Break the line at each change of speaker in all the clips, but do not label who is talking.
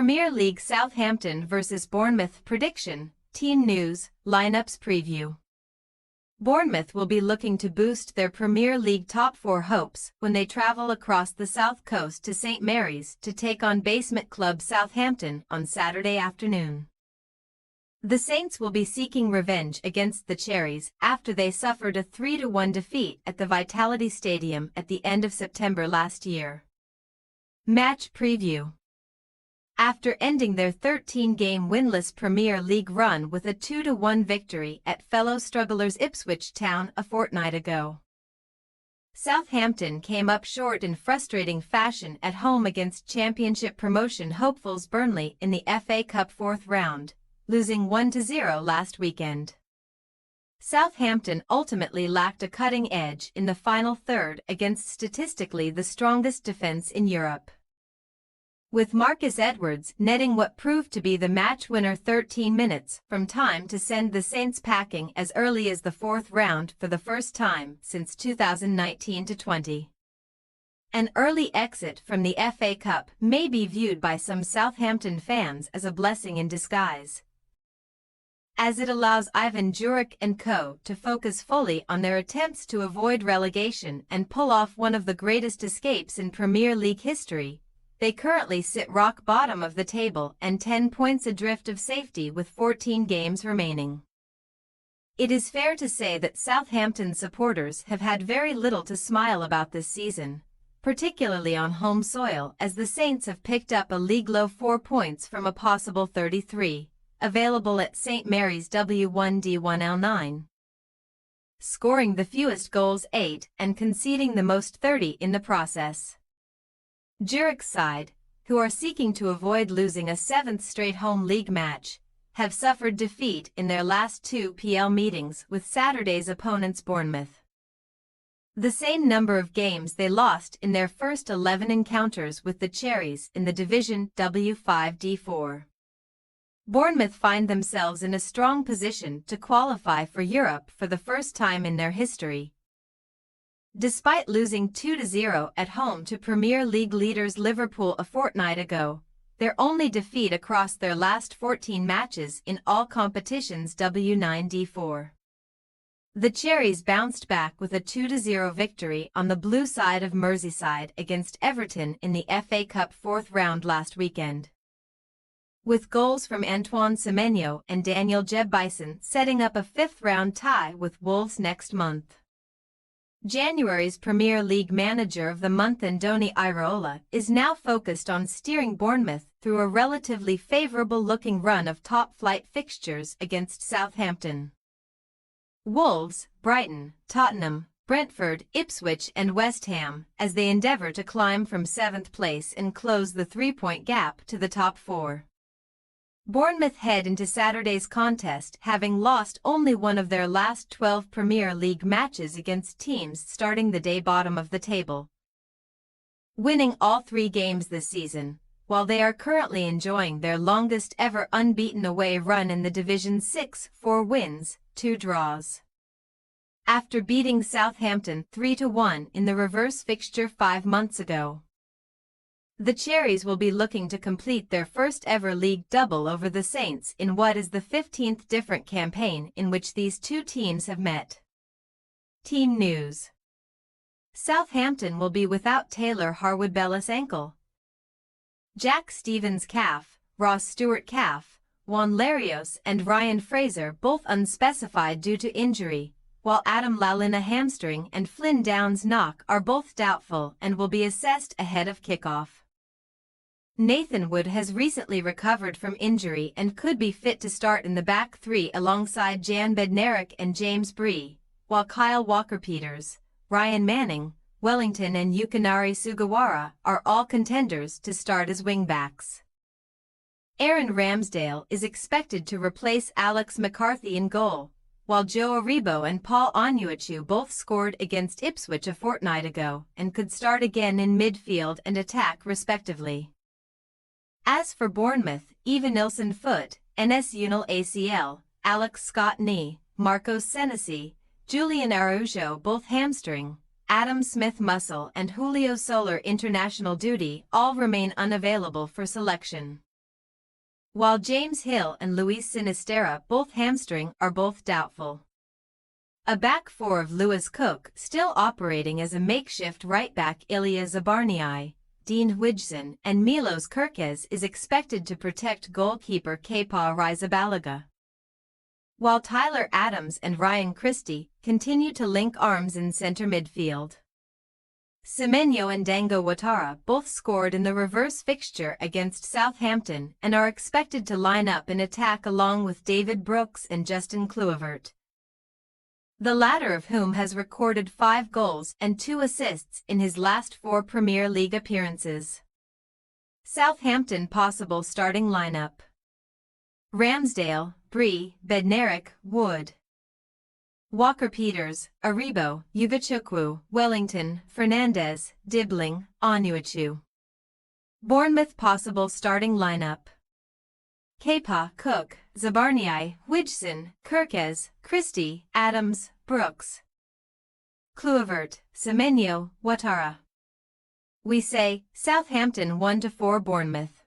Premier League Southampton vs Bournemouth prediction, team news, lineups preview. Bournemouth will be looking to boost their Premier League top four hopes when they travel across the south coast to St Mary's to take on basement club Southampton on Saturday afternoon. The Saints will be seeking revenge against the Cherries after they suffered a 3-1 defeat at the Vitality Stadium at the end of September last year. Match preview. After ending their 13-game winless Premier League run with a 2-1 victory at fellow strugglers Ipswich Town a fortnight ago, Southampton came up short in frustrating fashion at home against Championship promotion hopefuls Burnley in the FA Cup fourth round, losing 1-0 last weekend. Southampton ultimately lacked a cutting edge in the final third against statistically the strongest defence in Europe, with Marcus Edwards netting what proved to be the match-winner 13 minutes from time to send the Saints packing as early as the fourth round for the first time since 2019-20. An early exit from the FA Cup may be viewed by some Southampton fans as a blessing in disguise, as it allows Ivan Juric and co. to focus fully on their attempts to avoid relegation and pull off one of the greatest escapes in Premier League history. They currently sit rock bottom of the table and 10 points adrift of safety with 14 games remaining. It is fair to say that Southampton supporters have had very little to smile about this season, particularly on home soil, as the Saints have picked up a league-low 4 points from a possible 33, available at St Mary's W1D1L9, scoring the fewest goals 8 and conceding the most 30 in the process. Juric's side, who are seeking to avoid losing a seventh straight home league match, have suffered defeat in their last two PL meetings with Saturday's opponents Bournemouth, the same number of games they lost in their first 11 encounters with the Cherries in the Division W5D4. Bournemouth find themselves in a strong position to qualify for Europe for the first time in their history, despite losing 2-0 at home to Premier League leaders Liverpool a fortnight ago, their only defeat across their last 14 matches in all competitions W9D4. The Cherries bounced back with a 2-0 victory on the blue side of Merseyside against Everton in the FA Cup fourth round last weekend, with goals from Antoine Semenyo and Daniel Jebbison setting up a fifth-round tie with Wolves next month. January's Premier League Manager of the Month Andoni Iraola is now focused on steering Bournemouth through a relatively favourable-looking run of top-flight fixtures against Southampton, Wolves, Brighton, Tottenham, Brentford, Ipswich and West Ham, as they endeavour to climb from 7th place and close the 3-point gap to the top four. Bournemouth head into Saturday's contest having lost only one of their last 12 Premier League matches against teams starting the day bottom of the table, winning all 3 games this season, while they are currently enjoying their longest ever unbeaten away run in the Division 6, 4 wins, 2 draws, after beating Southampton 3-1 in the reverse fixture 5 months ago. The Cherries will be looking to complete their first ever league double over the Saints in what is the 15th different campaign in which these two teams have met. Team news. Southampton will be without Taylor Harwood-Bellis ankle, Jack Stevens calf, Ross Stewart calf, Juan Larios and Ryan Fraser both unspecified due to injury, while Adam Lallana hamstring and Flynn Downs knock are both doubtful and will be assessed ahead of kickoff. Nathan Wood has recently recovered from injury and could be fit to start in the back three alongside Jan Bednarik and James Bree, while Kyle Walker-Peters, Ryan Manning, Wellington and Yukinari Sugawara are all contenders to start as wingbacks. Aaron Ramsdale is expected to replace Alex McCarthy in goal, while Joe Aribo and Paul Onuachu both scored against Ipswich a fortnight ago and could start again in midfield and attack respectively. As for Bournemouth, Evanilson foot, Enes Unal ACL, Alex Scott knee, Marcos Senesi, Julian Araujo both hamstring, Adam Smith muscle and Julio Soler international duty all remain unavailable for selection. while James Hill and Luis Sinisterra, both hamstring, are both doubtful. A back four of Lewis Cook still operating as a makeshift right-back Ilya Zabarnyi, Dean Huijsen, and Milos Kerkez is expected to protect goalkeeper Kepa Arrizabalaga, while Tyler Adams and Ryan Christie continue to link arms in centre midfield. Semenyo and Dango Ouattara both scored in the reverse fixture against Southampton and are expected to line up in attack along with David Brooks and Justin Kluivert, the latter of whom has recorded 5 goals and 2 assists in his last 4 Premier League appearances. Southampton possible starting lineup: Ramsdale, Bree, Bednarik, Wood, Walker-Peters, Aribo, Ugachukwu, Wellington, Fernandez, Dibbling, Onuachu. Bournemouth possible starting lineup: Kepa, Cook, Zabarnyi, Huijsen, Kerkez, Christie, Adams, Brooks, Kluivert, Semenyo, Ouattara. We say Southampton 1-4 Bournemouth.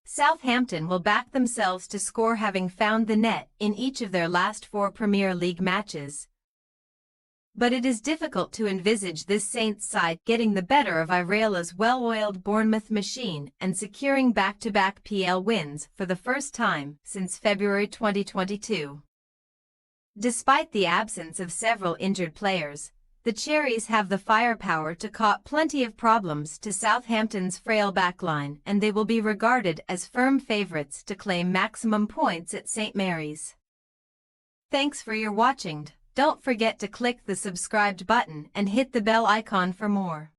Southampton will back themselves to score, having found the net in each of their last 4 Premier League matches. But it is difficult to envisage this Saints side getting the better of Iraola's well-oiled Bournemouth machine and securing back-to-back PL wins for the first time since February 2022. Despite the absence of several injured players, the Cherries have the firepower to cause plenty of problems to Southampton's frail backline, and they will be regarded as firm favourites to claim maximum points at St. Mary's. Thanks for your watching. Don't forget to click the subscribed button and hit the bell icon for more.